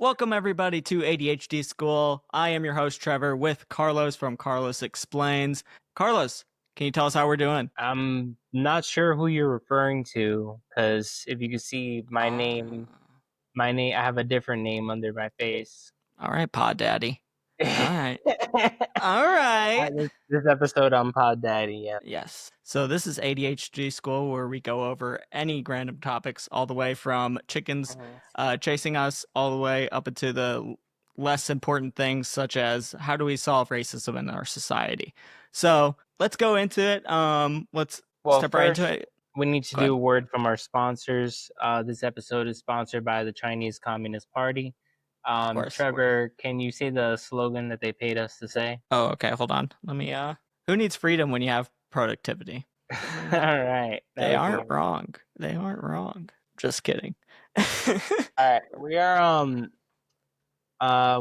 Welcome everybody to ADHD School. I am your host Trevor with Carlos from Carlos Explains. Carlos, can you tell us how we're doing? I'm not sure who you're referring to, because if you can see I have a different name under my face. All right, Pod Daddy. All right. Uh, All right. this episode on Pod Daddy, yeah. Yes. So this is ADHD School where we go over any random topics all the way from chickens chasing us all the way up into the less important things such as how do we solve racism in our society. So let's go into it. Let's Well, step right into first, it. we need to Go ahead. do a word from our sponsors. This episode is sponsored by the Chinese Communist Party. Of course. Trevor, can you say the slogan that they paid us to say? Oh, okay. Hold on. Let me. Who needs freedom when you have productivity? All right. They aren't wrong. They aren't wrong. Just kidding. All right. We are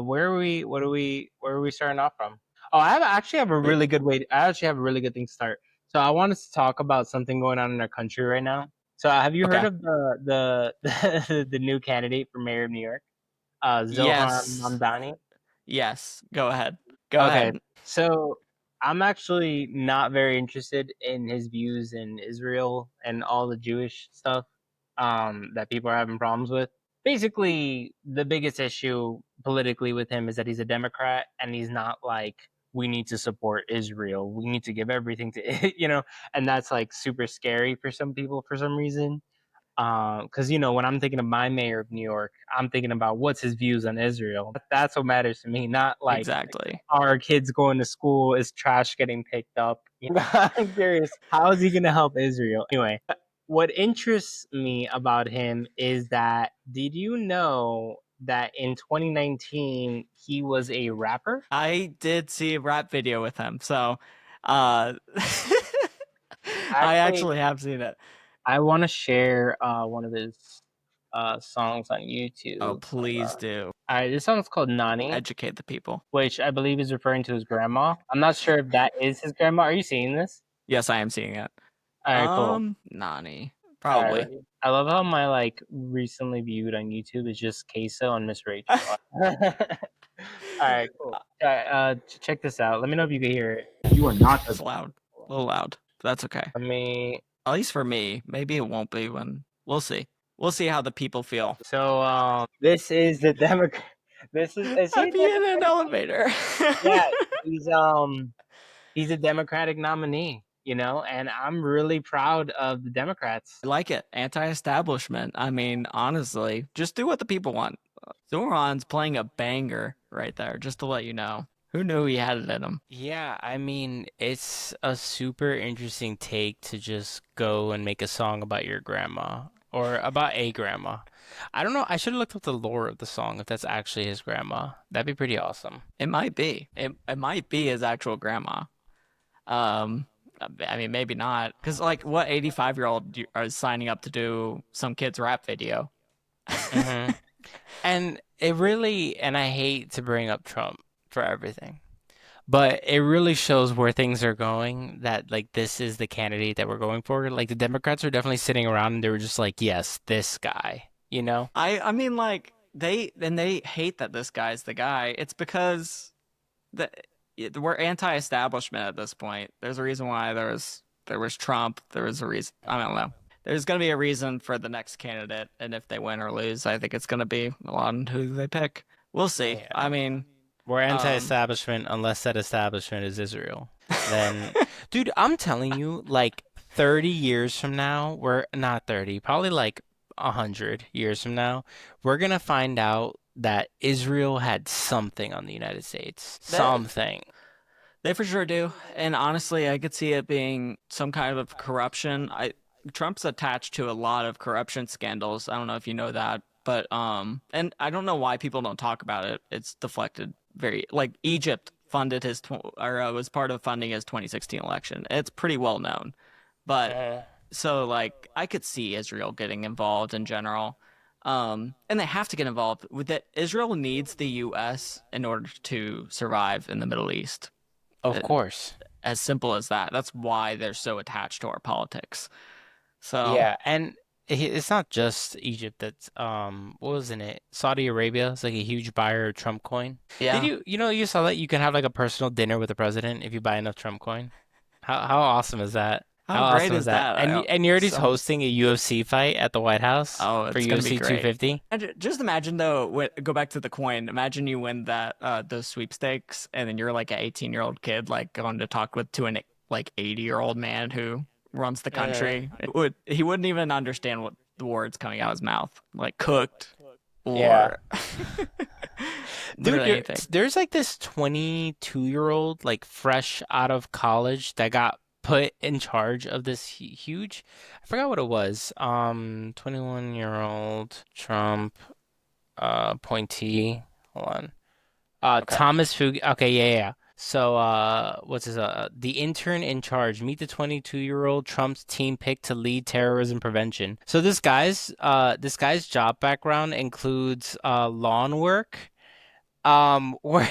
where are we? Where are we starting off from? Oh, actually have a really good way. I actually have a really good thing to start. So I wanted to talk about something going on in our country right now. So have you heard Okay. of the new candidate for mayor of New York, Zohran Yes. Mamdani? Yes. Go ahead. Go Okay, ahead. so I'm actually not very interested in his views in Israel and all the Jewish stuff that people are having problems with. Basically, the biggest issue politically with him is that he's a Democrat and he's not like, we need to support Israel. We need to give everything to, and that's like super scary for some people for some reason. Because when I'm thinking of my mayor of New York, I'm thinking about what's his views on Israel. That's what matters to me, not like Exactly. our kids going to school, is trash getting picked up. I'm curious, how is he going to help Israel? Anyway, what interests me about him is that, did you know that in 2019 he was a rapper? I did see a rap video with him, so I Actually, actually have seen it. I want to share one of his songs on Oh, YouTube. please do. All right, this song's called Nani, Educate the people. which I believe is referring to his grandma. I'm not sure if that is his grandma. Are you seeing this? Yes, I am seeing it. All right, cool. Nani. All Probably. right. I love how my recently viewed on YouTube is just Queso and Miss Rachel. All right, cool. Check this out. Let me know if you can hear it. You are not It's loud. A little loud. But that's okay. Let me. At least for me. Maybe it won't be when we'll see. We'll see how the people feel. So this is the Democrat. Is he a I'd be in an Democratic? elevator. Yeah, he's a Democratic nominee. And I'm really proud of the Democrats. I like it. Anti-establishment. I mean, honestly, just do what the people want. Zoran's playing a banger right there, just to let you know. Who knew he had it in him? Yeah, I mean, it's a super interesting take to just go and make a song about your grandma or about a grandma. I don't know. I should have looked up the lore of the song if that's actually his grandma. That'd be pretty awesome. It might be. It might be his actual grandma. Um, I mean, maybe not. Because, like, what 85-year-old are signing up to do some kid's rap video? hmm And it really, and I hate to bring up Trump for everything, but it really shows where things are going that like this is the candidate that we're going for. Like the Democrats are definitely sitting around and they were just like, yes, this guy, you know? I mean, like, they hate that this guy's the guy. It's because the we're anti-establishment at this point. There's a reason why there was Trump. There was a reason. I don't know. There's going to be a reason for the next candidate, and if they win or lose, I think it's going to be on who they pick. We'll see. Yeah. I mean, We're um, anti-establishment unless that establishment is Israel. Then, dude, I'm telling you, like 30 years from now, we're not 30, probably like 100 years from now, we're gonna find out that Israel had something on the United States. they Something. they for sure do. And honestly, I could see it being some kind of corruption. Trump's attached to a lot of corruption scandals. I don't know if you know that, but and I don't know why people don't talk about it. It's deflected very like Egypt funded was part of funding his 2016 election. It's pretty well known. But Uh, so like I could see Israel getting involved in general. And they have to get involved with it. Israel needs the US in order to survive in the Middle East. of Uh, course. As simple as that. That's why they're so attached to our politics. So, Yeah, and it's not just Egypt that's what was in it? Saudi Arabia is like a huge buyer of Trump coin. Did Yeah. you saw that you can have like a personal dinner with the president if you buy enough Trump coin? How awesome is that? How How great awesome is is that? that? And you're already Sounds. hosting a UFC fight at the White House Oh, for it's gonna be UFC great. 250? And just imagine though, go back to the coin. Imagine you win that those sweepstakes, and then you're like an 18-year-old kid, like going to talk with to an like 80-year-old man who runs the country. He wouldn't even understand what the words coming out of his mouth, like cooked Yeah. or Dude, literally anything. there's like this 22-year-old, like fresh out of college that got put in charge of this huge, I forgot what it was. 21-year-old Trump appointee. Hold on. Okay. Thomas Fug. Okay, yeah. So, what's his the intern in charge, meet the 22-year-old Trump's team picked to lead terrorism prevention. So this guy's job background includes lawn work, where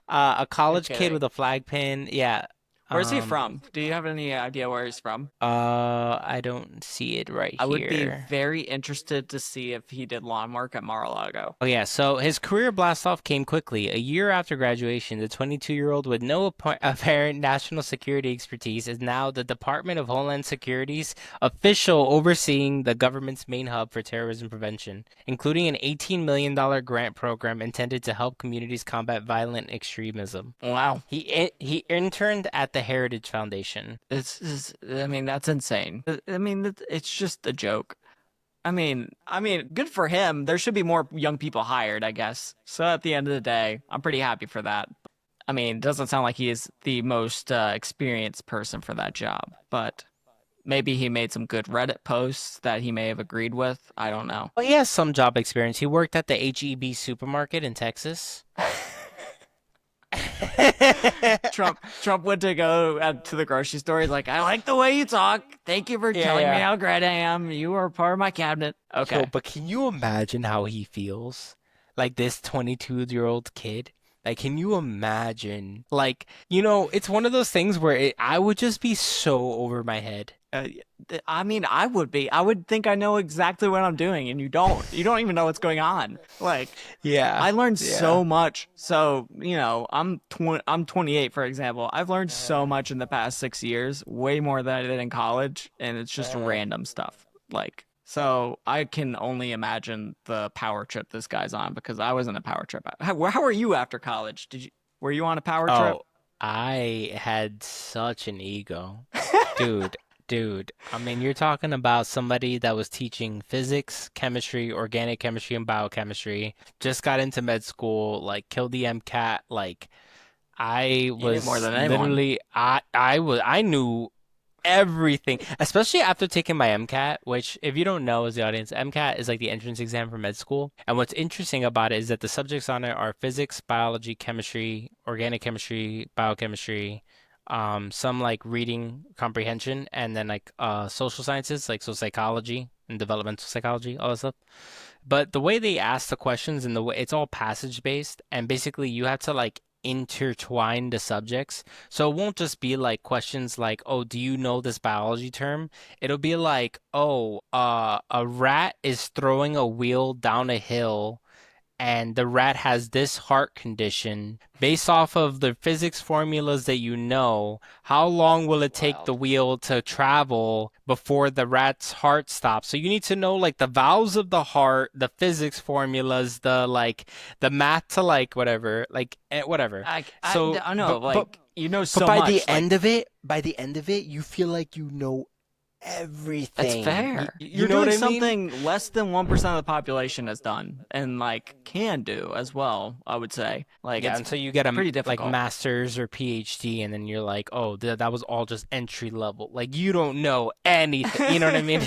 a You're college kid with kidding. a flag pin. Yeah. Where's he Um, from? Do you have any idea where he's from? I don't see it right I would be here. very interested to see if he did lawn work at Mar-a-Lago. Oh yeah, so his career blast-off came quickly. A year after graduation, the 22-year-old with no apparent national security expertise is now the Department of Homeland Security's official overseeing the government's main hub for terrorism prevention, including an $18 million grant program intended to help communities combat violent extremism. Wow. He interned at the Heritage Foundation. I mean, that's insane. I mean, it's just a joke. I mean, good for him. There should be more young people hired, I guess. So at the end of the day, I'm pretty happy for that. I mean, it doesn't sound like he is the most experienced person for that job, but maybe he made some good Reddit posts that he may have agreed with. I don't know. Well, he has some job experience. He worked at the HEB supermarket in Texas. Trump went to go to the grocery store. He's like, I like the way you talk. Thank you for Yeah, telling me yeah. how great I am. You are part of my cabinet. Yo, Okay. but can you imagine how he feels? Like this 22-year-old kid? Like, can you imagine? Like, it's one of those things where I would just be so over my head. Uh, I mean, I would be. I would think I know exactly what I'm doing, and you don't. You don't even know what's going on. Like, Yeah, I learned yeah. so much. So, I'm 28, for example. I've learned so much in the past 6 years, way more than I did in college, and it's just Uh, random stuff. Like, so I can only imagine the power trip this guy's on because I was in a power trip. How are you after college? Were you on a power trip? oh, I had such an ego. Dude, dude. I mean, you're talking about somebody that was teaching physics, chemistry, organic chemistry, and biochemistry. Just got into med school, like killed the MCAT. Like I You knew more was than anyone. literally, I knew everything, especially after taking my MCAT, which, if you don't know, as the audience, MCAT is like the entrance exam for med school. And what's interesting about it is that the subjects on it are physics, biology, chemistry, organic chemistry, biochemistry, some like reading comprehension, and then like social sciences, like so psychology and developmental psychology, all that stuff. But the way they ask the questions and the way it's all passage based, and basically you have to like intertwine the subjects. So it won't just be like questions like, "Oh, do you know this biology term?" It'll be like, "Oh, a rat is throwing a wheel down a hill and the rat has this heart condition. Based off of the physics formulas that you know, how long will it take the Wild. wheel to travel before the rat's heart stops? So you need to know like the valves of the heart, the physics formulas, the math to like whatever, like whatever. So, I know, like, you know but so much. Like, by the end of it, you feel like you know it's everything. You, fair. you You're know what doing I mean? something less than 1% of the population has done and like can do as well, I would say. Like Yeah, it's until you get a pretty like difficult. master's or PhD, and then you're like, oh, that was all just entry level. Like you don't know anything. You know what I mean?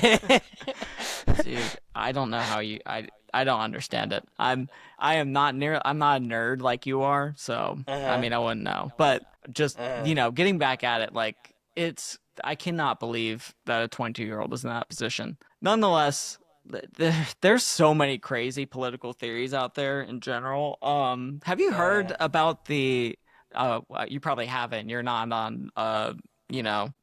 Dude, I don't know how I don't understand it. I'm not a nerd like you are, so I Uh-huh. mean I wouldn't know. But just, Uh-huh. getting back at it, like I cannot believe that a 22-year-old is in that position. Nonetheless, there's so many crazy political theories out there in general. Have you heard Uh-huh. about the you probably haven't. You're not on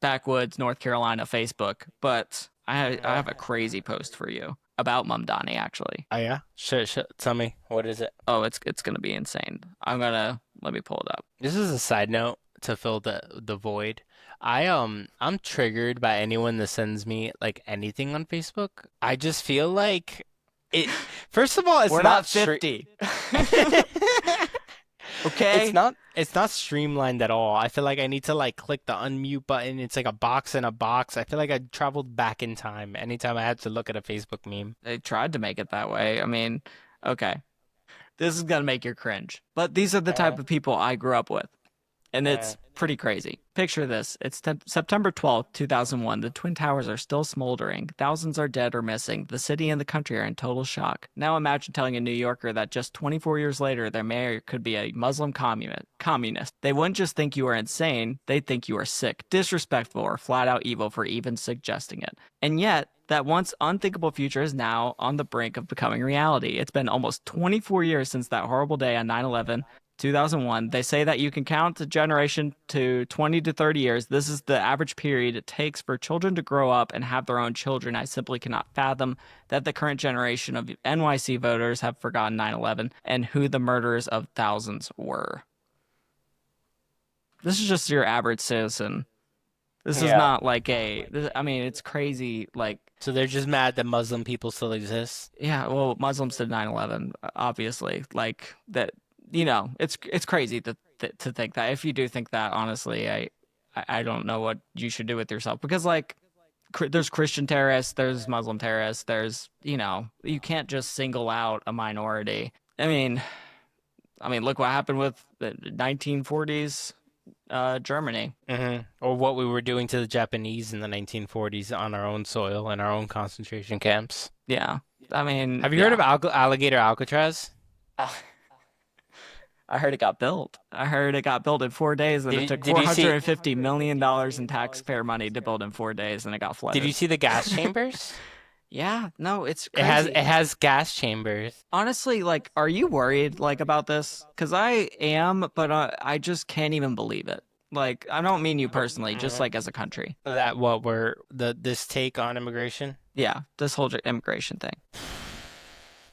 backwoods North Carolina Facebook, but I have a crazy post for you about Mamdani actually. Oh yeah? Sure. Tell me, what is it? Oh, it's gonna be insane. Let me pull it up. This is a side note to fill the void. I'm triggered by anyone that sends me like anything on Facebook. I just feel like it first of all, it's We're not not straight. 50. Okay? It's not streamlined at all. I feel like I need to like click the unmute button. It's like a box in a box. I feel like I traveled back in time anytime I had to look at a Facebook meme. They tried to make it that way. I mean, okay. This is gonna make you cringe. But these are the type of people I grew up with. And it's pretty crazy. Picture this. It's September 12th, 2001. The Twin Towers are still smoldering. Thousands are dead or missing. The city and the country are in total shock. Now imagine telling a New Yorker that just 24 years later, their mayor could be a Muslim communist. They wouldn't just think you are insane, they'd think you are sick, disrespectful, or flat out evil for even suggesting it. And yet, that once unthinkable future is now on the brink of becoming reality. It's been almost 24 years since that horrible day on 9/11. 2001. They say that you can count the generation to 20 to 30 years. This is the average period it takes for children to grow up and have their own children. I simply cannot fathom that the current generation of NYC voters have forgotten 9/11 and who the murderers of thousands were. This is just your average citizen. This is Yeah. not like I mean, it's crazy. Like, So they're just mad that Muslim people still exist. yeah, well, Muslims did 9/11, obviously. Like that, it's crazy to think that. If you do think that, honestly, I don't know what you should do with yourself because like there's Christian terrorists, there's Muslim terrorists, there's, you can't just single out a minority. I mean, look what happened with the 1940s Germany. Or what we were doing to the Japanese in the 1940s on our own soil in our own concentration camps. Yeah. I mean, Have you heard yeah. of Alligator Alcatraz? I heard it got built. I heard it got built in 4 days, and it took Did you see $450 million in taxpayer money to build in 4 days, and it got did you flooded. see the gas chambers? Yeah, no, it's It crazy. has gas chambers. Honestly, like, are you worried like about this? Because I am, but I just can't even believe it. Like, I don't mean you personally, just like as a country. That what we're this take on immigration? Yeah, this whole immigration thing.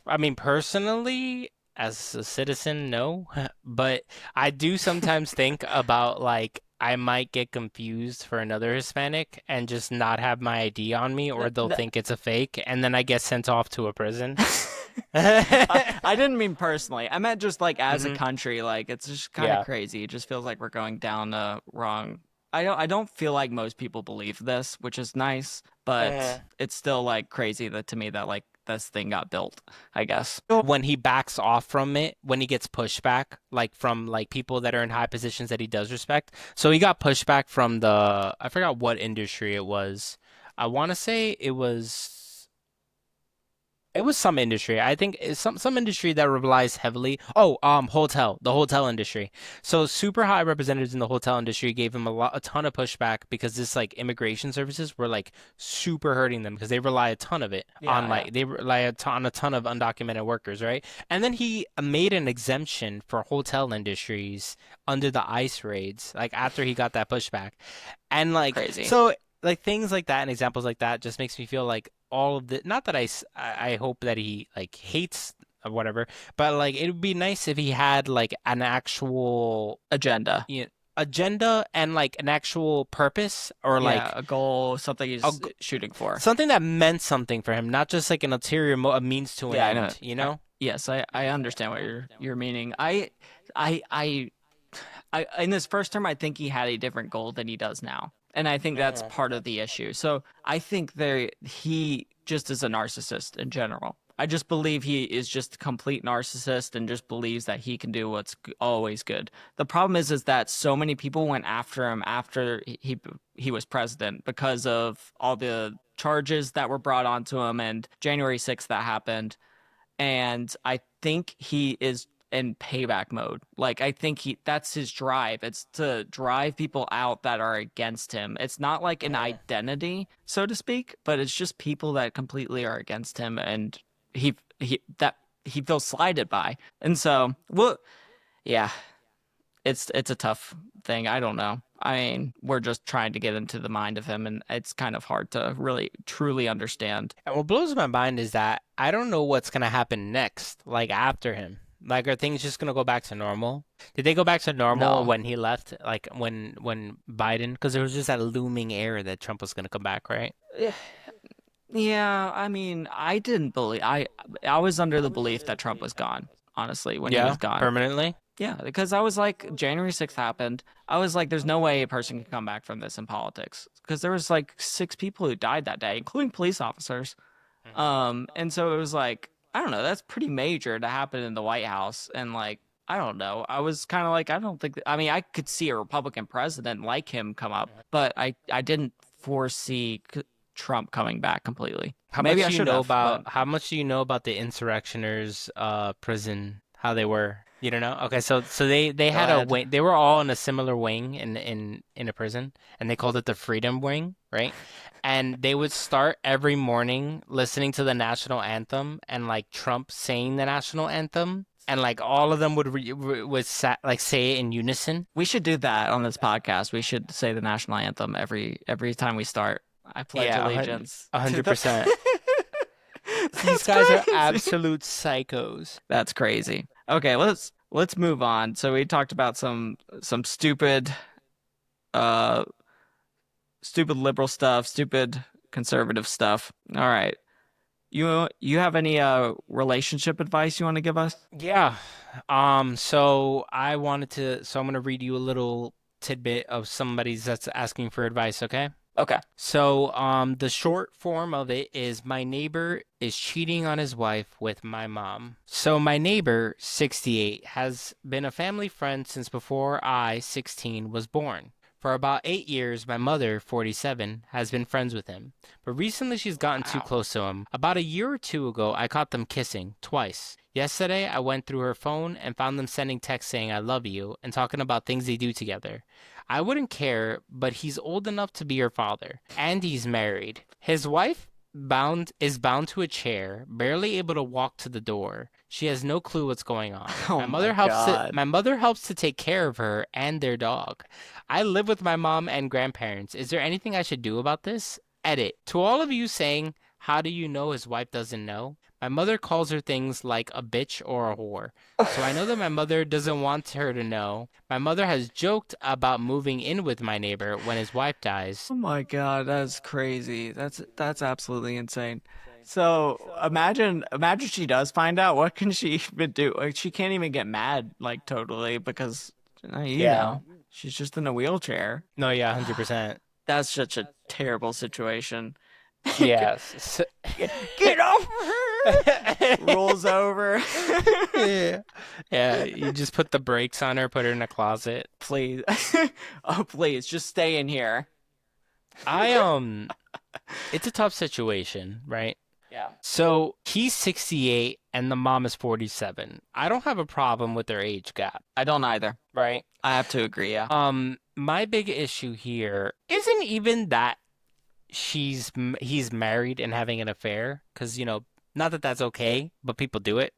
I mean, personally, as a citizen, no. But I do sometimes think about like I might get confused for another Hispanic and just not have my ID on me, or Th- they'll th- think it's a fake, and then I get sent off to a prison. I didn't mean personally. I meant just like as a hmm country, like it's just kind of Yeah. crazy. It just feels like we're going down the wrong. I don't feel like most people believe this, which is nice, but it's still like crazy that to me that like this thing got built, I guess. When he backs off from it, when he gets pushback, like from like people that are in high positions that he does respect. So he got pushback from I forgot what industry it was. I want to say it was some industry. I think it's some industry that relies heavily. Oh, the hotel industry. So super high representatives in the hotel industry gave him a ton of pushback because this like immigration services were like super hurting them because they rely a ton of it on Yeah, yeah. like they rely on a ton of undocumented workers, right? And then he made an exemption for hotel industries under the ICE raids, like after he got that pushback, and like Crazy. so like things like that and examples like that just makes me feel like all of the not that I hope that he like hates or whatever, but like it would be nice if he had like an actual Agenda. agenda and like an actual purpose or Yeah, like a goal, something a, he's shooting for. something that meant something for him, not just like an ulterior a means to an Yeah, I know. end, you know? Yes, I understand what you're meaning. I I in his first term, I think he had a different goal than he does now. And I think that's part of the issue. So I think he just is a narcissist in general. I just believe he is just a complete narcissist and just believes that he can do what's always good. The problem is that so many people went after him after he was president because of all the charges that were brought onto him and January 6th that happened. And I think he is in payback mode. Like I think that's his drive. It's to drive people out that are against him. It's not like an identity, so to speak, but it's just people that completely are against him and he feels slighted by. And so, well, yeah, it's a tough thing. I don't know. I mean, we're just trying to get into the mind of him, and it's kind of hard to really truly understand. And what blows my mind is that I don't know what's gonna happen next, like after him. Like, are things just gonna go back to normal? Did they go back to normal No. when he left? Like when Biden, because there was just that looming air that Trump was gonna come back, right? Yeah, I mean, I didn't believe I was under the belief that Trump was gone, honestly, when he was Yeah, gone. permanently. Yeah, because I was like, January 6th happened. I was like, there's no way a person can come back from this in politics. Because there was like 6 people who died that day, including police officers. And so it was like, I don't know, that's pretty major to happen in the White House. And like, I don't know. I was kind of like, I don't think, I mean, I could see a Republican president like him come up, but I didn't foresee Trump coming back completely. Maybe I should have, but how much do you know about the insurrectioners prison, how they were? You don't know? Okay, so they go had a ahead. wing. They were all in a similar wing in a prison, and they called it the Freedom Wing, right? And they would start every morning listening to the national anthem and like Trump saying the national anthem, and like all of them would say it in unison. We should do that on this podcast. We should say the national anthem every time we start. I pledge Yeah, allegiance to the 100%. These That's guys are crazy. absolute psychos. That's crazy. Okay, let's move on. So we talked about some uh stupid liberal stuff, stupid conservative stuff. All right. You have any relationship advice you want to give us? Yeah. So I'm gonna read you a little tidbit of somebody's that's asking for advice, okay? Okay. So, the short form of it is my neighbor is cheating on his wife with my mom. So, my neighbor, 68, has been a family friend since before I, 16, was born. For about 8 years, my mother, 47, has been friends with him. But recently she's gotten too Wow. close to him. About a year or two ago, I caught them kissing twice. Yesterday, I went through her phone and found them sending texts saying I love you and talking about things they do together. I wouldn't care, but he's old enough to be her father, and he's married. His wife bound to a chair, barely able to walk to the door. She has no clue what's going on. Oh my God. My mother helps to take care of her and their dog. I live with my mom and grandparents. Is there anything I should do about this? Edit. To all of you saying, how do you know his wife doesn't know? My mother calls her things like a bitch or a whore. So I know that my mother doesn't want her to know. My mother has joked about moving in with my neighbor when his wife dies. Oh my God, that's crazy. That's absolutely insane. So imagine she does find out. What can she even do? Like she can't even get mad like totally because Yeah. she's just in a wheelchair. No, yeah, 100%. That's such a terrible situation. Yes. Get off her! Rolls over. Yeah. Yeah, you just put the brakes on her, put her in a closet. Please. Oh, please, just stay in here. I it's a tough situation, right? Yeah. So he's 68 and the mom is 47. I don't have a problem with their age gap, I don't either. right? I have to agree, yeah. My big issue here isn't even that he's married and having an affair, because not that that's okay, but people do it.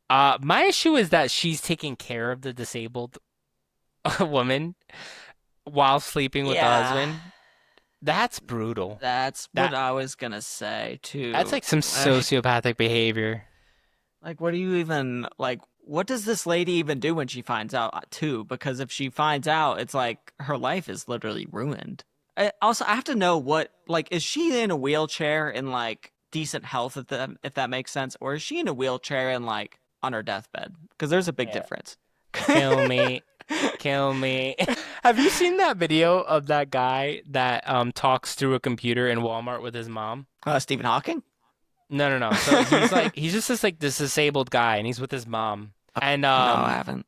My issue is that she's taking care of the disabled woman while sleeping with the Yeah. husband. That's brutal. That's what That I was gonna say that's too. like some sociopathic behavior. Like, what do you even like? What does this lady even do when she finds out too? Because if she finds out, it's like her life is literally ruined. Also, I have to know what like is she in a wheelchair in like decent health if that makes sense, or is she in a wheelchair and like on her deathbed? Because there's a big Yeah. difference. Kill me. Kill me. Have you seen that video of that guy that talks through a computer in Walmart with his mom? Stephen Hawking? No, no, no. So he's just this disabled guy and he's with his mom. And No, I haven't.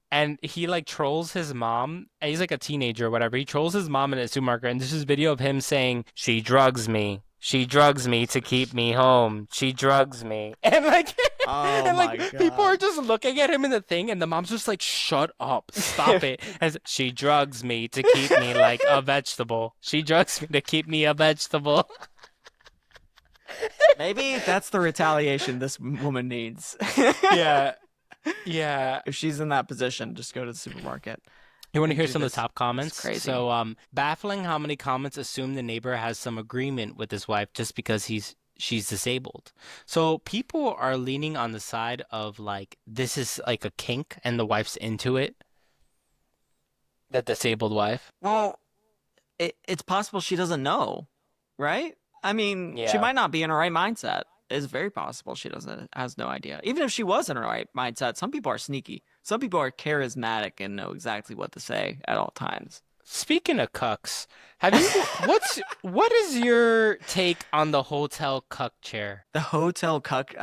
and he like trolls his mom. And he's like a teenager or whatever. He trolls his mom in a supermarket and there's this video of him saying, "She drugs me. She drugs me to keep me home. She drugs me." And like Oh and my like people are God. just looking at him in the thing and the mom's just like, "Shut up. Stop it." As she drugs me to keep me like a vegetable. She drugs me to keep me a vegetable. Maybe that's the retaliation this woman needs. Yeah. Yeah. If she's in that position, just go to the supermarket. You want to hear do some of the this. top comments? crazy. So, baffling how many comments assume the neighbor has some agreement with his wife just because she's disabled. So people are leaning on the side of like this is like a kink and the wife's into it. The disabled wife. Well, it's possible she doesn't know, right? I mean, she Yeah. might not be in her right mindset. It's very possible she doesn't has no idea. Even if she was in her right mindset, some people are sneaky. Some people are charismatic and know exactly what to say at all times. Speaking of cucks, have you what is your take on the hotel cuck chair? The hotel cuck,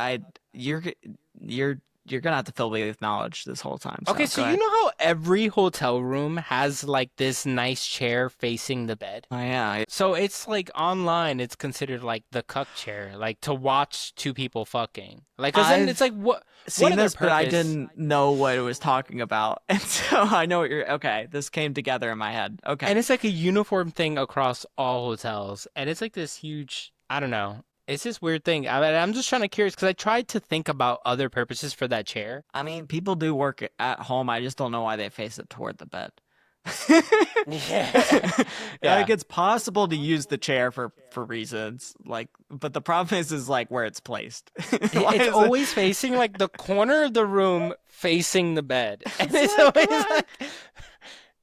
you're you're gonna have to fill me with knowledge this whole time. Okay, So so go you ahead. know how every hotel room has like this nice chair facing the bed? Oh yeah, So it's like online, it's considered like the cuck chair, like to watch two people fucking. Like, 'cause then it's I've like, what seen other this, but I purpose? didn't know what it was talking about, and so I know what you're. Okay, this came together in my head. Okay. And it's like a uniform thing across all hotels, and it's like this huge, I don't know. It's this weird thing. I'm just trying to curious because I tried to think about other purposes for that chair. I mean, people do work at home. I just don't know why they face it toward the bed. Yeah. Like Yeah. it's possible to use the chair for reasons like, but the problem is like where it's placed. Why It's is it? always facing like the corner of the room facing the bed. And It's it's like always what? like,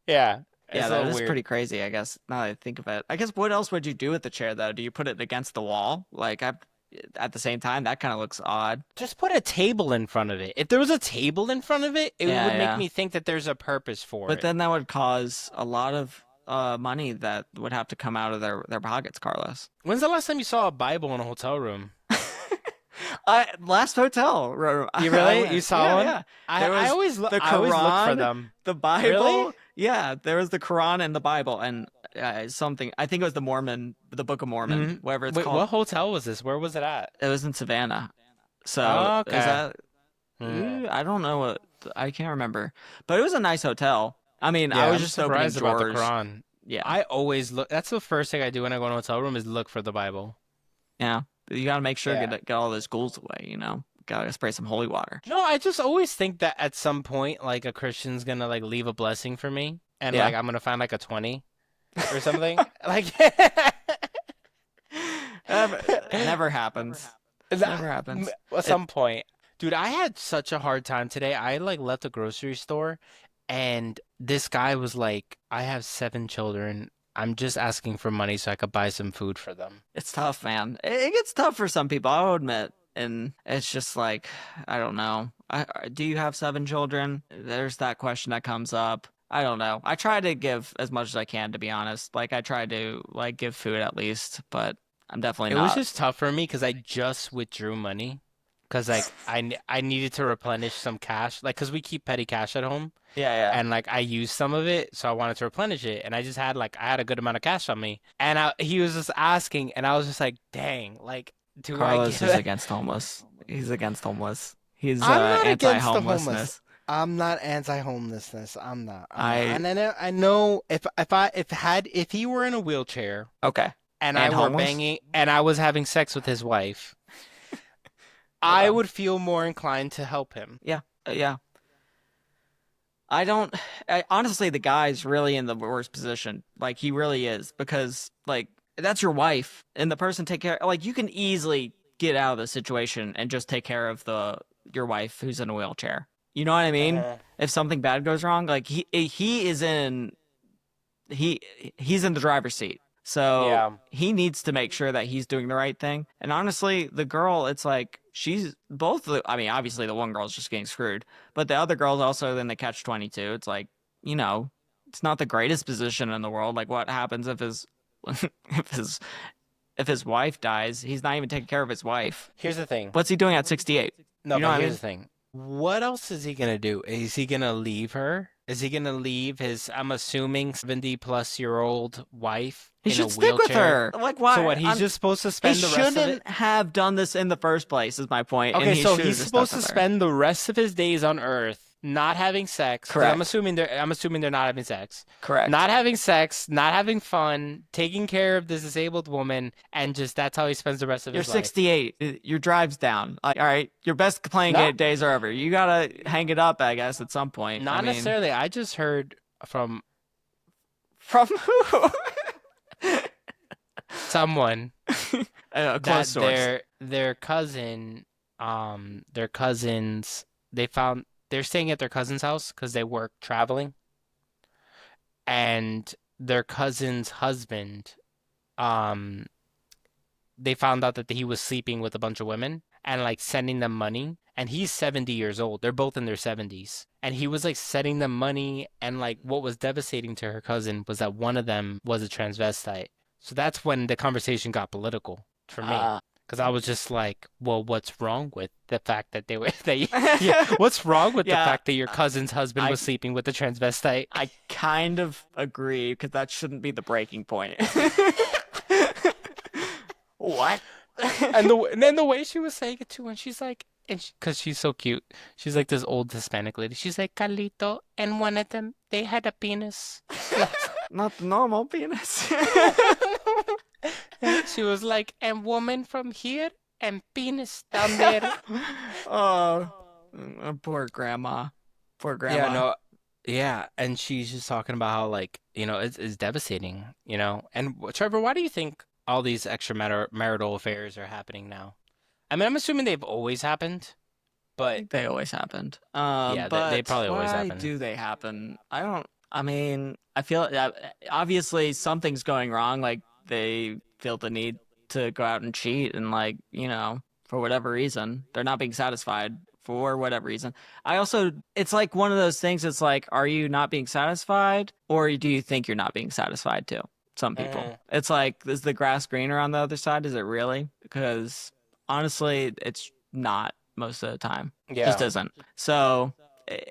yeah, Yeah, it's a that little is weird. pretty crazy. I guess now that I think of it, I guess what else would you do with the chair though? Do you put it against the wall? Like I, at the same time, that kind of looks odd. Just put a table in front of it. If there was a table in front of it, it Yeah, would make yeah. me think that there's a purpose for But it. then that would cause a lot of money that would have to come out of their pockets, Carlos. When's the last time you saw a Bible in a hotel room? I last hotel room You I really? You went. saw Yeah, one? yeah. There was the I always look for Quran, them. the Really? Bible. Yeah, there was the Quran and the Bible and something. I think it was the Book of Mormon, Hmm. whatever it's Wait, called. what hotel was this? Where was it at? It was in Savannah. So Oh, is okay. that? Hmm. I don't know what. I can't remember, but it was a nice hotel. I mean, I Yeah, was I'm just opening surprised about the drawers. Quran. Yeah, I always look. That's the first thing I do when I go in a hotel room is look for the Bible. yeah. You got to make sure Yeah. get all those ghouls away. Got to spray some holy water. No, I just always think that at some point, like a Christian's gonna like leave a blessing for me, and Yeah. like I'm gonna find like a 20 or something. Like Never happens. Never happens. At It, some point. Dude, I had such a hard time today. I like left the grocery store and this guy was like, I have 7 children. I'm just asking for money so I could buy some food for them. it's tough, man. It gets tough for some people, I'll admit. And it's just like, I don't know. Do you have 7 children? There's that question that comes up. I don't know. I try to give as much as I can, to be honest. Like I try to like give food at least, but I'm definitely It was not. just tough for me because I just withdrew money because like I needed to replenish some cash like because we keep petty cash at home Yeah, yeah. and like I used some of it so I wanted to replenish it and I just had like I had a good amount of cash on me and he was just asking and I was just like dang like do I Carlos give is it? against homeless. He's against homeless. He's I'm not against the homeless. anti-homelessness. I'm not anti-homelessness. I'm not. I And I know if he were in a wheelchair okay. and I And were homeless? banging and I was having sex with his wife, I would feel more inclined to help him. Yeah, yeah. I don't. Honestly, the guy's really in the worst position. Like he really is because like that's your wife and the person take care. Like you can easily get out of the situation and just take care of the your wife who's in a wheelchair. You know what I mean? Uh-huh. If something bad goes wrong, like he is in he he's in the driver's seat. So Yeah. he needs to make sure that he's doing the right thing. And honestly, the girl, it's like she's both I mean, obviously the one girl's just getting screwed, but the other girl's also in the catch 22. It's like, it's not the greatest position in the world. Like what happens if his if his if his wife dies? He's not even taking care of his wife. Here's the thing. What's he doing at 68? No, You know but what I here's mean? the thing. What else is he gonna do? Is he gonna leave her? Is he gonna leave his, I'm assuming, 70-plus-year-old wife He in a should stick with wheelchair? her. Like why? So what? He's just supposed to He spend the rest of it. shouldn't have done this in the first place, is my point. And Okay, he so should have he's just supposed stuck to with her. spend the rest of his days on Earth not having sex. 'Cause Correct. I'm assuming they're not having sex. Correct. Not having sex, not having fun, taking care of this disabled woman, and just that's how he spends the rest of You're his life. 68. Your drive's down. Like, all right, your best playing No. days are over. You gotta hang it up, I guess, at some point. Not I mean, necessarily. I just heard from From who? someone A close that source. their cousin, their cousins, they're staying at their cousin's house because they work traveling, and their cousin's husband, um, they found out that he was sleeping with a bunch of women and like sending them money. And he's 70 years old. They're both in their 70s. And he was like sending them money. And like what was devastating to her cousin was that one of them was a transvestite. So that's when the conversation got political for me. Uh, Because I was just like, well, what's wrong with the fact that they were, yeah, what's wrong with the yeah, fact that your cousin's husband I was sleeping with a transvestite? I kind of agree because that shouldn't be the breaking point. What? And then the way she was saying it too, and she's like, and because she's so cute, she's like this old Hispanic lady. She's like, Carlito, and one of them, they had a penis. Not the normal penis. She was like, and woman from here, and penis down there. Oh, poor grandma. Poor Yeah, grandma. no, yeah, and she's just talking about how like, it's devastating, And Trevor, why do you think all these extramarital affairs are happening now? I mean, I'm assuming they've always happened, I but think they always happened. yeah, they But probably always why happen. do they happen? I mean, I feel obviously something's going wrong. Like they feel the need to go out and cheat, and like, for whatever reason, they're not being satisfied for whatever reason. It's like one of those things. It's like, are you not being satisfied, or do you think you're not being satisfied too? Some people. Mhm. It's like, is the grass greener on the other side? Is it really? Because honestly, it's not most of the time. Just Yeah. isn't. So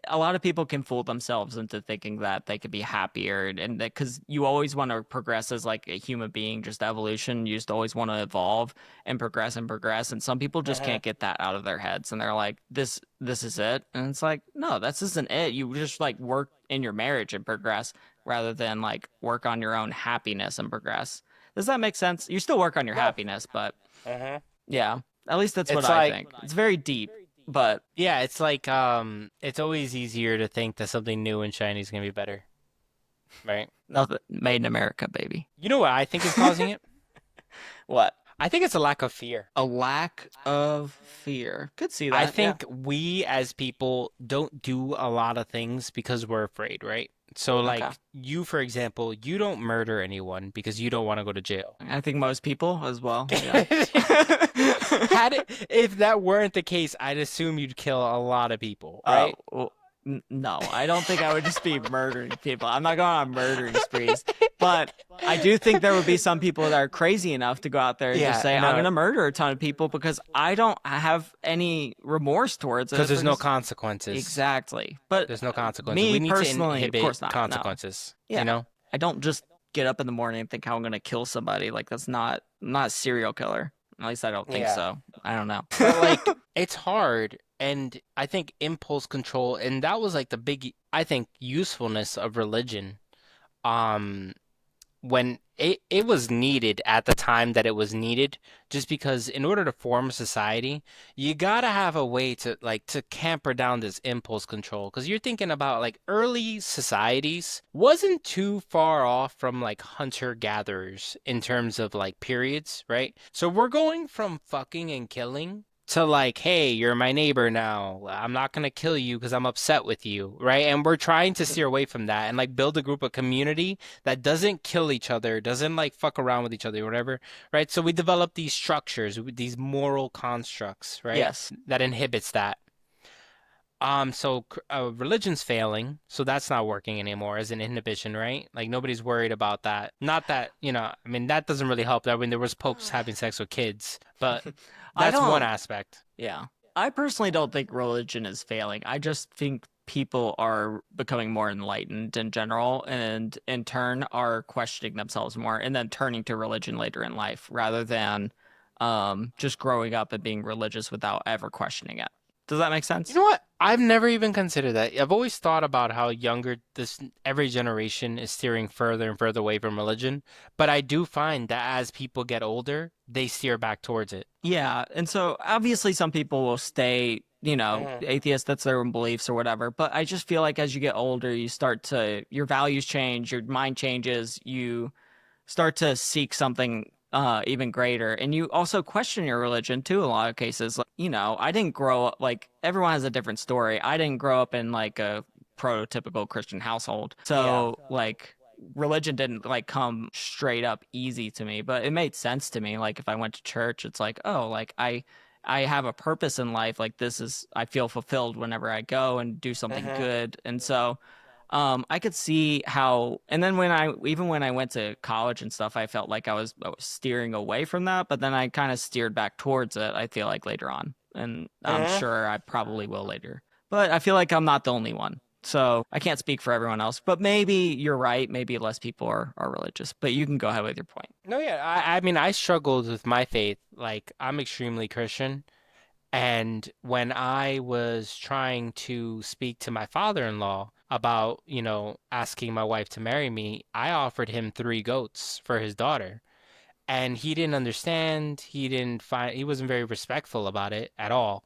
a lot of people can fool themselves into thinking that they could be happier, and that because you always want to progress as like a human being, just evolution. You just always want to evolve and progress and progress. And some people just Mhm. can't get that out of their heads, and they're like, this is it. And it's like, no, this isn't it. You just like work in your marriage and progress rather than like work on your own happiness and progress. Does that make sense? You still work on your No. happiness, but Mhm. yeah, at least that's what It's I like, think. It's very deep, but yeah, it's like, it's always easier to think that something new and shiny is gonna be better, right? nothing made in America, baby. You know what I think is causing it? What? I think it's a lack of fear. A lack of fear. Could see I that. Yeah. think we as people don't do a lot of things because we're afraid, right? So, Okay. like, you, for example, you don't murder anyone because you don't want to go to jail. I think most people as well. Yeah. If that weren't the case, I'd assume you'd kill a lot of people, Oh, right? well, no, I don't think I would just be murdering people. I'm not going on murdering sprees, but I do think there would be some people that are crazy enough to go out there and just Yeah, say, I'm going no, to murder a ton of people because I don't have any remorse towards because it. there's no consequences. Exactly. But There's no consequences. me We need to personally, of inhibit course not. No. consequences, Yeah. I don't just get up in the morning and think how I'm gonna kill somebody. Like that's not a serial killer. At least I don't think Yeah. so. I don't know. But like it's hard and I think impulse control and that was like the big I think usefulness of religion um when it was needed at the time that it was needed just because in order to form a society you gotta have a way to like to camper down this impulse control because you're thinking about like early societies wasn't too far off from like hunter gatherers in terms of like periods, right? So we're going from fucking and killing to like, hey, you're my neighbor now. I'm not gonna kill you because I'm upset with you, right? And we're trying to steer away from that and like build a group of community that doesn't kill each other, doesn't like fuck around with each other or whatever, right? So we develop these structures, these moral constructs, right? Yes. That inhibits that. Religion's failing, so that's not working anymore as an inhibition, right? Like nobody's worried about that. Not that, I mean, that doesn't really help. I mean, there was popes having sex with kids, but I that's one don't. aspect. Yeah. I personally don't think religion is failing. I just think people are becoming more enlightened in general, and in turn are questioning themselves more, and then turning to religion later in life rather than just growing up and being religious without ever questioning it. Does that make You sense? know what? I've never even considered that. I've always thought about how younger this every generation is steering further and further away from religion, but I do find that as people get older, they steer back towards it. Yeah, and so obviously some people will stay, atheists, that's their own beliefs or whatever. But I just feel like as you get older, your values change, your mind changes, you start to seek something even greater. And you also question your religion too, in a lot of cases. Like, I didn't grow up like everyone has a different story. I didn't grow up in like a prototypical Christian household. Yeah. So like religion didn't like come straight up easy to me, but it made sense to me. Like if I went to church, it's like, oh, like I have a purpose in life. Like I feel fulfilled whenever I go and do something Hmm. good. And so I could see how, and then even when I went to college and stuff, I felt like I was steering away from that, but then I kind of steered back towards it, I feel like later on. And I'm Hmm. sure I probably will later. But I feel like I'm not the only one. So I can't speak for everyone else, but maybe you're right. Maybe less people are religious, but you can go ahead with your point. No, yeah. I mean, I struggled with my faith. Like, I'm extremely Christian. And when I was trying to speak to my father-in-law about, asking my wife to marry me, I offered him 3 goats for his daughter. And he didn't understand. He wasn't very respectful about it at all.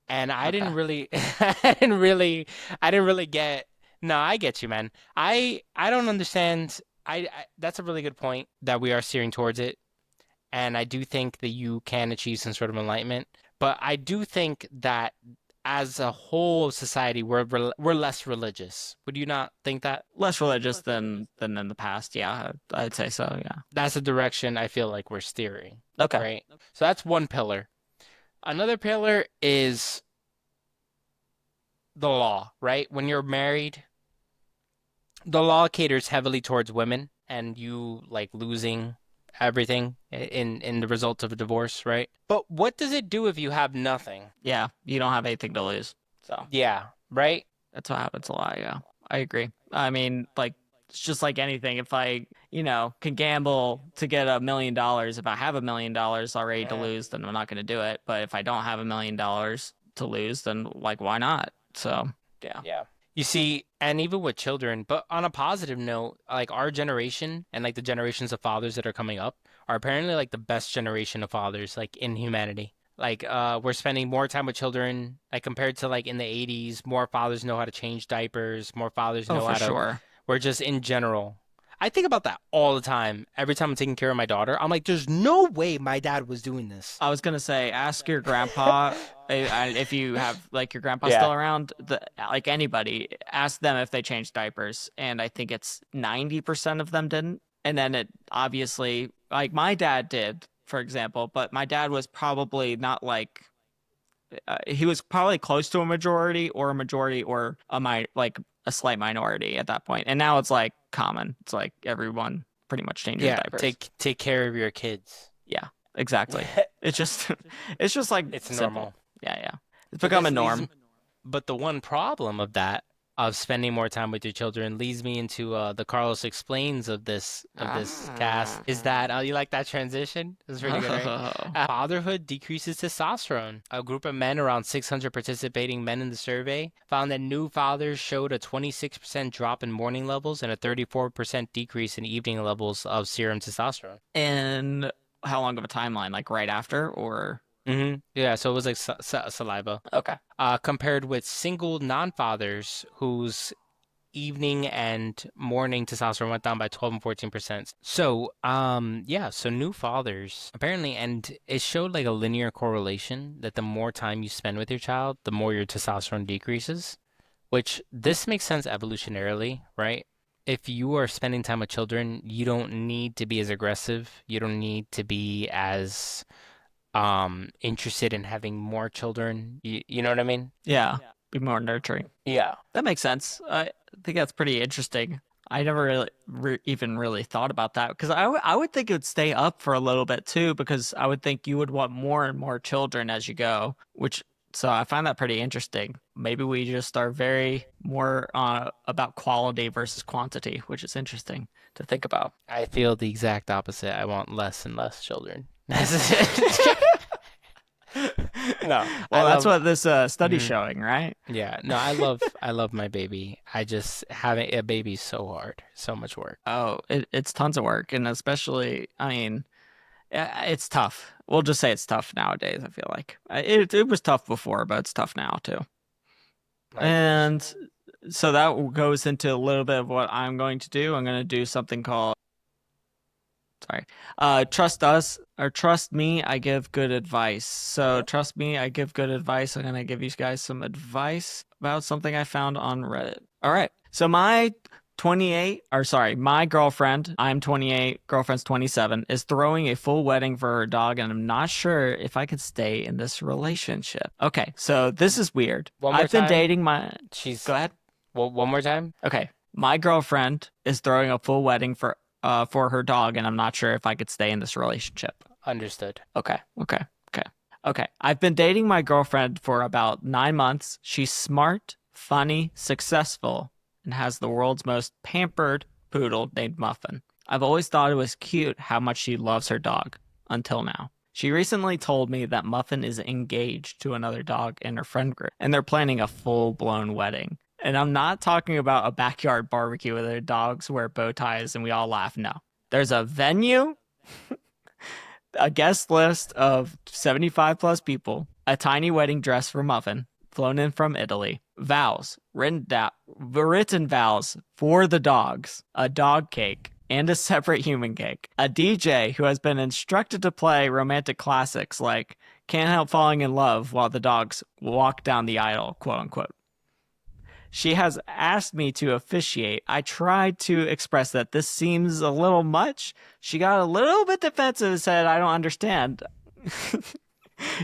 And I Okay. didn't really, I didn't really get, no, I get you, man. I don't understand. That's a really good point that we are steering towards it. And I do think that you can achieve some sort of enlightenment. But I do think that as a whole society, we're less religious. Would you not think that? Less religious than in the past. Yeah, I'd say so. Yeah. That's the direction I feel like we're steering, Okay. right? So that's one pillar. Another pillar is the law, right? When you're married, the law caters heavily towards women and you like losing everything in the result of a divorce, right? But what does it do if you have nothing? Yeah, you don't have anything to lose. So Yeah, right? that's what happens a lot. Yeah, I agree. I mean, like, it's just like anything. If I, can gamble to get $1 million, if I have $1 million already to Mhm. lose, then I'm not going to do it. But if I don't have $1 million to lose, then like, why not? So, yeah. Yeah. You see, and even with children, but on a positive note, like our generation and like the generations of fathers that are coming up are apparently like the best generation of fathers like in humanity. Like we're spending more time with children like compared to like in the 80s, more fathers know how to change diapers, more fathers Oh, know for how to sure. we're just in general. I think about that all the time. Every time I'm taking care of my daughter, I'm like, there's no way my dad was doing this. I was gonna say, ask your grandpa if you have like your grandpa Yeah. still around, like anybody, ask them if they changed diapers, and I think it's 90% of them didn't. And then it obviously, like my dad did, for example, but my dad was probably not like he was probably close to a majority or like a slight minority at that point. And now it's like common. It's like everyone pretty much changes Yeah, diapers. take care of your kids. Yeah, exactly. It's just it's just like It's simple. normal. Yeah, yeah. It's But become a this leads norm. But the one problem of that, of spending more time with your children, leads me into the Carlos Explains of this cast. Is that you like that transition? It's pretty good, right? Oh. Fatherhood decreases testosterone. A group of men, around 600 participating men in the survey, found that new fathers showed a 26% drop in morning levels and a 34% decrease in evening levels of serum testosterone. And how long of a timeline? Like right after or Yeah, so it was like saliva. okay. Compared with single non-fathers whose evening and morning testosterone went down by 12 and 14%. So, yeah, so new fathers apparently, and it showed like a linear correlation that the more time you spend with your child, the more your testosterone decreases, which this makes sense evolutionarily, right? If you are spending time with children, you don't need to be as aggressive. You don't need to be as interested in having more children. You know what I mean? Yeah. Be more nurturing. Yeah. That makes sense. I think that's pretty interesting. I never even really thought about that because I would think it would stay up for a little bit too because I would think you would want more and more children as you go, which so I find that pretty interesting. Maybe we just are very more about quality versus quantity, which is interesting to think about. I feel the exact opposite. I want less and less children. No, I Well, that's love. what this study's Mhm. showing, right? Yeah, no, I love my baby. I just having a baby's so hard, so much work. Oh, it's tons of work, and especially, I mean, It's tough. We'll just say it's tough nowadays. I feel like it was tough before, but it's tough now too. I guess. And so that goes into a little bit of what I'm going to do. I'm going to do something called, sorry, trust us or trust me. I give good advice. So Mhm. trust me, I give good advice. I'm going to give you guys some advice about something I found on Reddit. All right. So my girlfriend, I'm 28, girlfriend's 27, is throwing a full wedding for her dog, and I'm not sure if I can stay in this relationship. Okay, so this is weird. One more I've been time. dating my. She's Go ahead. well, one more time. Okay, my girlfriend is throwing a full wedding for her dog, and I'm not sure if I could stay in this relationship. Understood. Okay. I've been dating my girlfriend for about 9 months. She's smart, funny, successful, and has the world's most pampered poodle named Muffin. I've always thought it was cute how much she loves her dog, until now. She recently told me that Muffin is engaged to another dog in her friend group, and they're planning a full-blown wedding. And I'm not talking about a backyard barbecue where the dogs wear bow ties and we all laugh. No. There's a venue, a guest list of 75 plus people, a tiny wedding dress for Muffin, flown in from Italy, vows, written vows for the dogs, a dog cake, and a separate human cake, a DJ who has been instructed to play romantic classics like Can't Help Falling in Love while the dogs walk down the aisle, quote unquote. She has asked me to officiate. I tried to express that this seems a little much. She got a little bit defensive and said, I don't understand.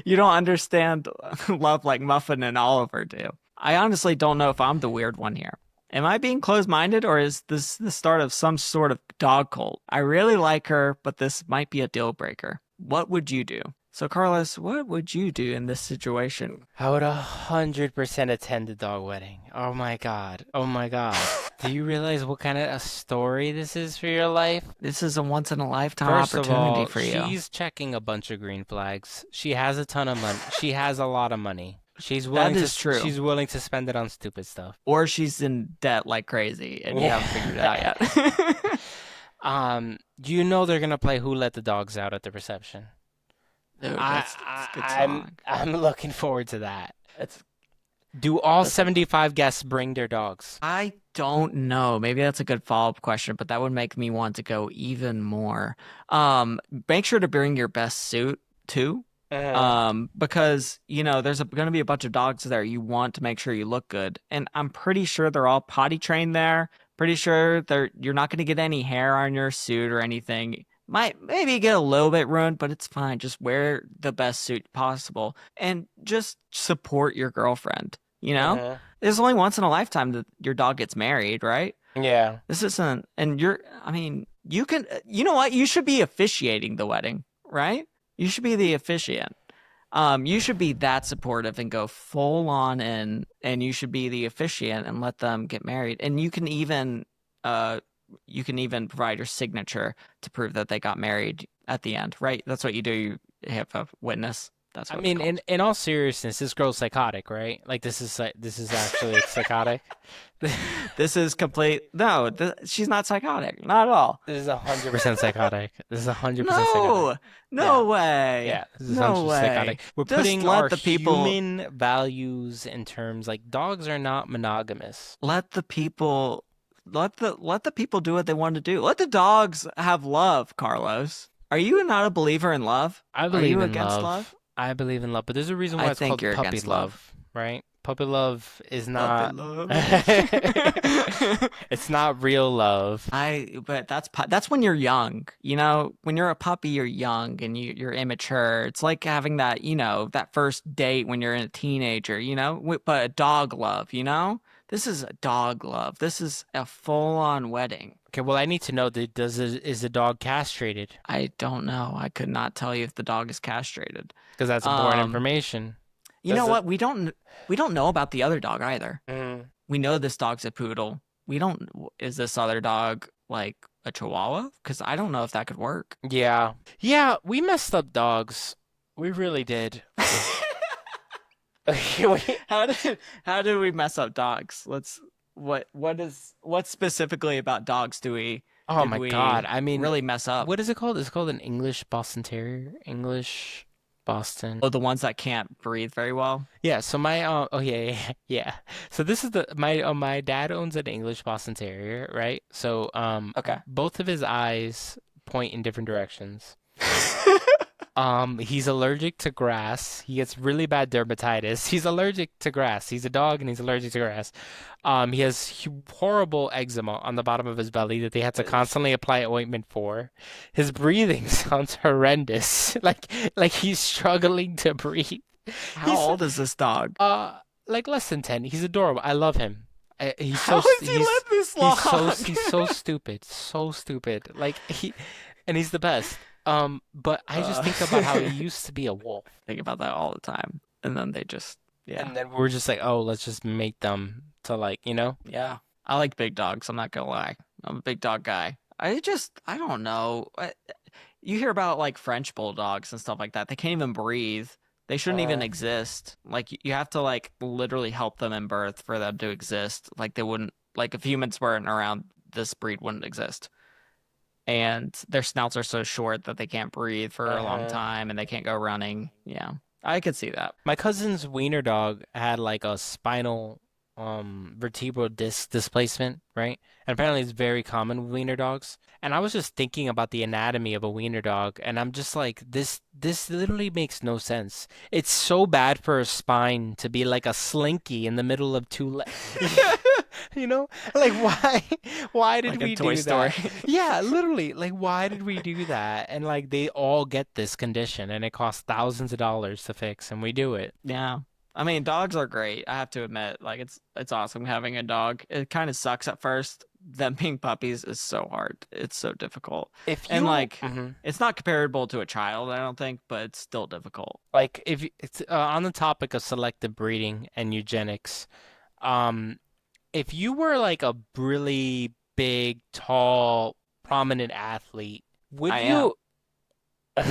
You don't understand love like Muffin and Oliver do. I honestly don't know if I'm the weird one here. Am I being closed minded or is this the start of some sort of dog cult? I really like her, but this might be a deal breaker. What would you do? So, Carlos, what would you do in this situation? I would 100% attend the dog wedding. Oh my God. Oh my God. Do you realize what kind of a story this is for your life? This is a once in a lifetime First of opportunity all, for you. she's checking a bunch of green flags. She has a ton of money. She has a lot of money. She's That willing to is true. she's willing to spend it on stupid stuff. Or she's in debt like crazy and you haven't figured it out yet. You know they're gonna play Who Let the Dogs Out at the reception. Dude, I, that's a good I song. I'm looking forward to that. That's Do all that's a 75 guests bring their dogs? I don't know. Maybe that's a good follow-up question, but that would make me want to go even more. Make sure to bring your best suit too. Uh-huh. Because there's going to be a bunch of dogs there. You want to make sure you look good, and I'm pretty sure they're all potty trained there. Pretty sure you're not going to get any hair on your suit or anything. Might maybe get a little bit ruined, but it's fine. Just wear the best suit possible and just support your girlfriend. Uh-huh. It's only once in a lifetime that your dog gets married, right? Yeah. This isn't, and I mean, you know what? You should be officiating the wedding, right? You should be the officiant. You should be that supportive and go full on in, and you should be the officiant and let them get married. And you can even provide your signature to prove that they got married at the end, right? That's what you do. You have a witness. That's I what it's mean, in called. in all seriousness, this girl's psychotic, right? Like this is actually psychotic. This is complete. No, she's not psychotic. Not at all. This is 100% psychotic. This is 100% psychotic. No, Yeah. no way. Yeah, this is No 100% psychotic. way. We're Just putting let our the people human values in terms like dogs are not monogamous. let the people let the people do what they want to do. Let the dogs have love, Carlos. Are you not a believer in love? I Are you believe in against love. love? I believe in love, but there's a reason why I it's think called you're puppy against love. love, right? Puppy love is Puppy not. love. It's not real love. But that's when you're young. When you're a puppy, you're young and you're immature. It's like having that first date when you're a teenager, but a dog love. This is a dog love. This is a full-on wedding. Okay, well, I need to know that is the dog castrated? I don't know. I could not tell you if the dog is castrated. Because that's important Um, information. you know Does it? what? We don't know about the other dog either. Mm. We know this dog's a poodle. We don't. Is this other dog like a chihuahua? Because I don't know if that could work. Yeah. Yeah, we messed up dogs. We really did. We- How did we mess up dogs? What specifically about dogs do Oh did my God. we I mean, really mess up? what is it called? It's called an English Boston Terrier. English Boston. Oh, the ones that can't breathe very well. Yeah, so my oh yeah, yeah, yeah. So this is the my dad owns an English Boston Terrier, right? So Okay. both of his eyes point in different directions. He's allergic to grass. He gets really bad dermatitis. He's allergic to grass. He's a dog and he's allergic to grass. He has horrible eczema on the bottom of his belly that they had to constantly apply ointment for. His breathing sounds horrendous. Like he's struggling to breathe. How He's old is this dog? like less than 10. He's adorable. I love him. He's How has he lived this long? he's so stupid. So stupid. Like and he's the best. But I just think about how he used to be a wolf. Think about that all the time. And then they just, yeah. And then we're just like, oh, let's just make them to like, you know? Yeah. I like big dogs. I'm not gonna lie. I'm a big dog guy. I don't know. You hear about like French bulldogs and stuff like that. They can't even breathe. They shouldn't even exist. Like you have to like literally help them in birth for them to exist. Like they wouldn't, like if humans weren't around, this breed wouldn't exist. And their snouts are so short that they can't breathe for a long time and they can't go running. Yeah, I could see that. My cousin's wiener dog had like a spinal vertebral disc displacement, right? And apparently it's very common with wiener dogs. And I was just thinking about the anatomy of a wiener dog, and I'm just like, this literally makes no sense. It's so bad for a spine to be like a slinky in the middle of two legs. You know? Like why did Like we a Toy do Story. that? Yeah, literally. Like why did we do that? And like they all get this condition and it costs thousands of dollars to fix and we do it. Yeah. I mean, dogs are great. I have to admit, like it's awesome having a dog. It kind of sucks at first. Them being puppies is so hard. It's so difficult. If And you like Mhm. it's not comparable to a child, I don't think, but it's still difficult. Like if it's on the topic of selective breeding and eugenics, um if you were like a really big, tall, prominent athlete, would I am. you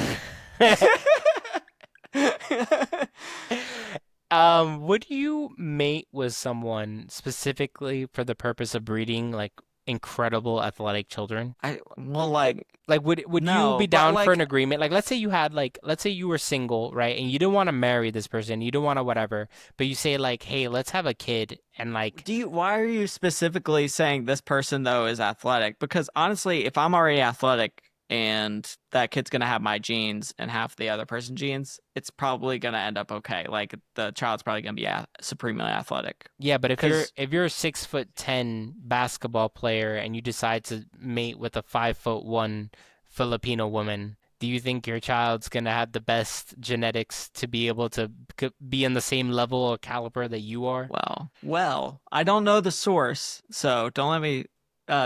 would you mate with someone specifically for the purpose of breeding like incredible athletic children? Well, like Like would you no, be but down for like an agreement? Like let's say you were single, right? And you didn't want to marry this person, you don't want to whatever, but you say like, "Hey, let's have a kid." And like why are you specifically saying this person though is athletic? Because honestly, if I'm already athletic and that kid's gonna have my genes and half the other person's genes, it's probably gonna end up okay. Like the child's probably gonna be supremely athletic. yeah, but Because if you're a 6'10" basketball player and you decide to mate with a 5'1" Filipino woman, do you think your child's gonna have the best genetics to be able to be in the same level or caliber that you are? well, I don't know the source, so don't let me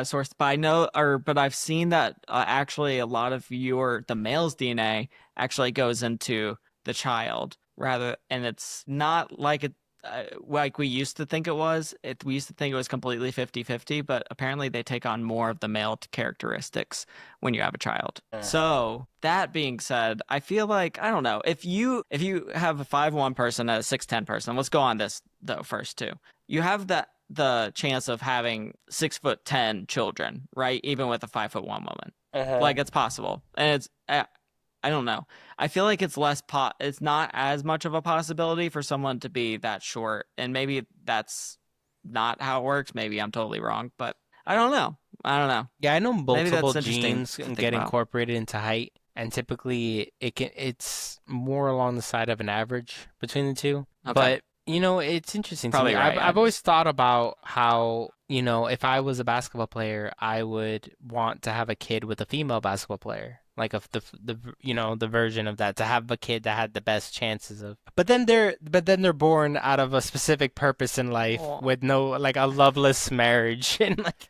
source. But I know, but I've seen that actually a lot of the male's DNA actually goes into the child rather, and it's not like like we used to think it was. We used to think it was completely 50-50, but apparently they take on more of the male characteristics when you have a child. So that being said, I feel like I don't know if you have a 5'1" person and a 6'10" person. Let's go on this though first too. You have the chance of having 6'10" children, right? Even with a 5'1" woman, like it's possible, and it's I don't know. I feel like it's not as much of a possibility for someone to be that short, and maybe that's not how it works. Maybe I'm totally wrong, but I don't know. I don't know. Yeah, I know Maybe multiple that's interesting genes to can think get about. incorporated into height, and typically it's more along the side of an average between the two. Okay. But you know, it's interesting to Probably me. right. I've always thought about how, you know, if I was a basketball player, I would want to have a kid with a female basketball player. Like the you know, the version of that, to have a kid that had the best chances of. But then they're born out of a specific purpose in life Oh. with no like a loveless marriage and like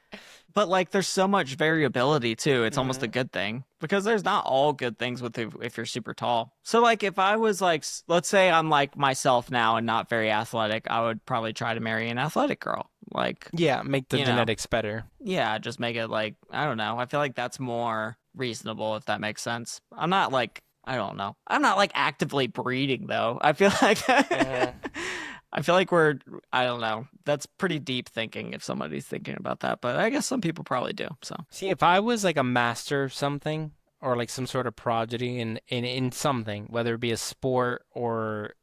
But like, there's so much variability too. It's almost a good thing because there's not all good things with if you're super tall. So like, if I was like, let's say I'm like myself now and not very athletic, I would probably try to marry an athletic girl. Like, yeah, make the you know. genetics better. yeah, just make it like I don't know. I feel like that's more reasonable if that makes sense. I'm not like I don't know. I'm not like actively breeding though. I feel like I feel like I don't know. That's pretty deep thinking if somebody's thinking about that, but I guess some people probably do. So, See, if I was like a master of something or like some sort of prodigy in something, whether it be a sport or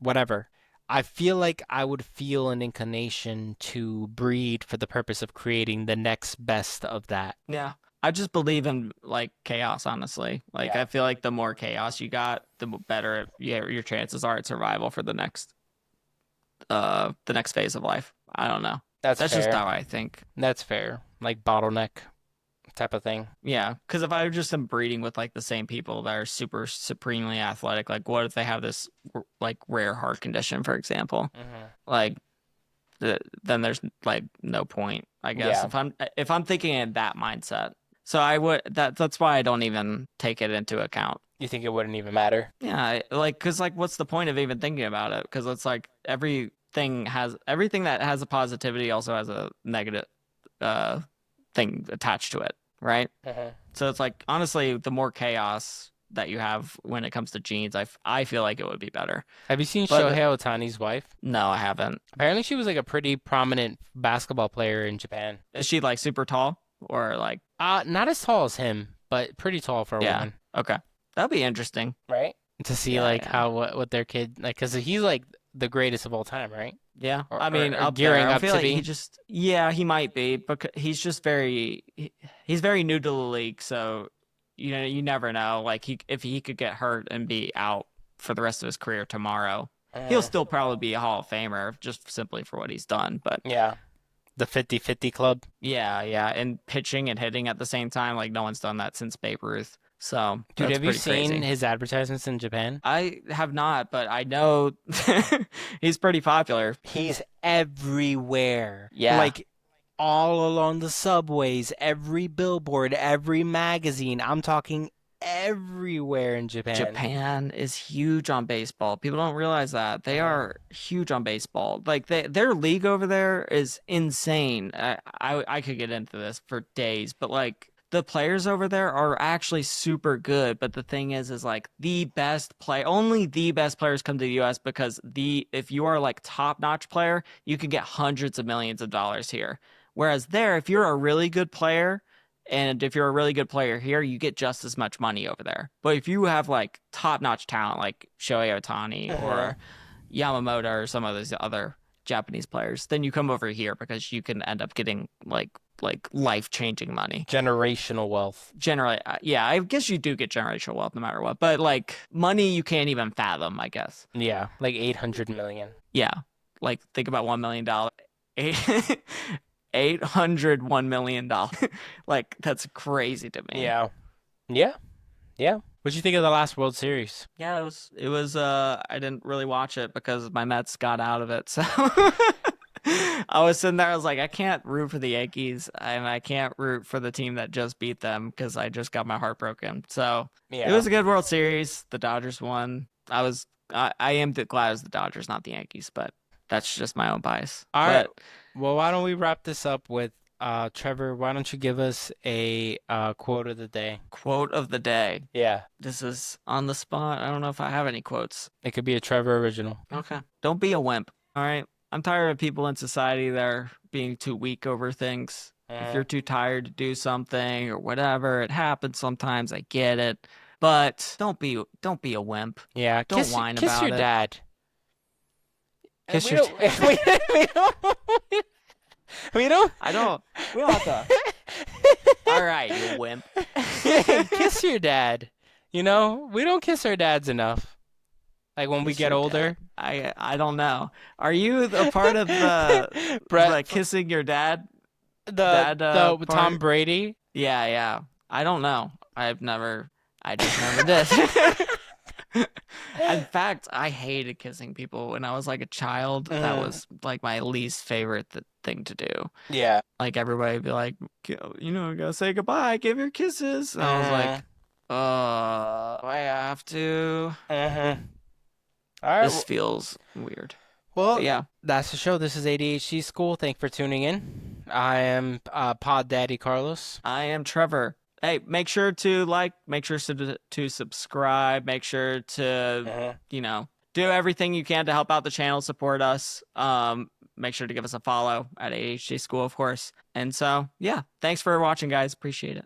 whatever, I feel like I would feel an inclination to breed for the purpose of creating the next best of that. yeah. I just believe in like chaos, honestly. Like Yeah, I feel like the more chaos you got, better your chances are at survival for the next phase of life. I don't know. that's That's just fair. how I think. That's fair. Like bottleneck type of thing. Yeah, because if I just am breeding with like the same people that are super supremely athletic, like what if they have this like rare heart condition, for example? Hmm. Like then there's like no point, I guess. Yeah. If I'm thinking in that mindset. So I would that's why I don't even take it into account. You think it wouldn't even matter? Yeah, like because like what's the point of even thinking about it? Because it's like everything that has a positivity also has a negative uh thing attached to it, right? Hmm. So it's like honestly, the more chaos that you have when it comes to genes, I feel like it would be better. Have you seen But Shohei Ohtani's wife? no, I haven't. Apparently, she was like a pretty prominent basketball player in Japan. Is she like super tall or like Not as tall as him, but pretty tall for a yeah? woman, Okay, that'd be interesting. right? To see Yeah, like yeah, how what their kid like, because he's like the greatest of all time, right? yeah. Or, I or, mean, or up there. gearing I up feel to like be. yeah, he might be, but he's just he's very new to the league, so you never know. Like if he could get hurt and be out for the rest of his career tomorrow, he'll Uh, still probably be a Hall of Famer just simply for what he's done. But yeah, the 50-50 club. yeah, yeah, and pitching and hitting at the same time, like no one's done that since Babe Ruth. So Dude, that's have you pretty seen crazy. his advertisements in Japan? I have not, but I know he's pretty popular. He's everywhere. Yeah. Like all along the subways, every billboard, every magazine. I'm talking everywhere in Japan. Japan is huge on baseball. People don't realize that. They Uh, are huge on baseball. Like their league over there is insane. I could get into this for days, but like the players over there are actually super good. But the thing is like only the best players come to the US because if you are like top-notch player, you can get hundreds of millions of dollars here. Whereas there, if you're a really good player, and if you're a really good player here, you get just as much money over there. But if you have like top-notch talent like Shohei Ohtani uh, or Yamamoto or some of those other Japanese players, then you come over here because you can end up getting like life-changing money. generational wealth. Generally, yeah, I guess you do get generational wealth no matter what. But like money you can't even fathom, I guess. Yeah, like 800 million. Yeah. Like think about $1 million. Eight, $801 million. Like that's crazy to me. Yeah. Yeah. Yeah. What'd you think of the last World Series? Yeah, it was I didn't really watch it because my Mets got out of it. So I was sitting there, I was like, I can't root for the Yankees and I can't root for the team that just beat them because I just got my heart broken. So it Yeah. was a good World Series. The Dodgers won. I am glad it was the Dodgers, not the Yankees, but that's just my own bias. All right. But Well, why don't we wrap this up with Trevor, why don't you give us a quote of the day? quote of the day. Yeah. This is on the spot. I don't know if I have any quotes. It could be a Trevor original. Okay. Don't be a wimp. All right. I'm tired of people in society that are being too weak over things. If Uh, you're too tired to do something or whatever, it happens sometimes. I get it. But don't be a wimp. yeah. Don't whine Kiss your about it. dad. Kiss We your don't, we don't, we don't, I don't we don't have to. All right, you wimp. kiss your dad. You know, we don't kiss our dads enough. Like when we Kiss get your older. dad. I don't know. Are you a part of the Brett, kissing your dad the Tom part? Brady. Yeah, yeah. I don't know. I just never did. In fact, I hated kissing people when I was like a child. That was like my least favorite thing to do. Yeah. Like everybody would be like, gotta say goodbye, give your kisses. And I was like, I have to. Uh-huh. All right. This feels weird. Well, But yeah, that's the show. This is ADHD School. Thank you for tuning in. I am Pod Daddy Carlos. I am Trevor. Hey, make sure to subscribe, make sure to, Uh-huh. do do everything you can to help out the channel, support us. Make sure to give us a follow at AHG School, of course. And so, yeah, thanks for watching, guys. Appreciate it.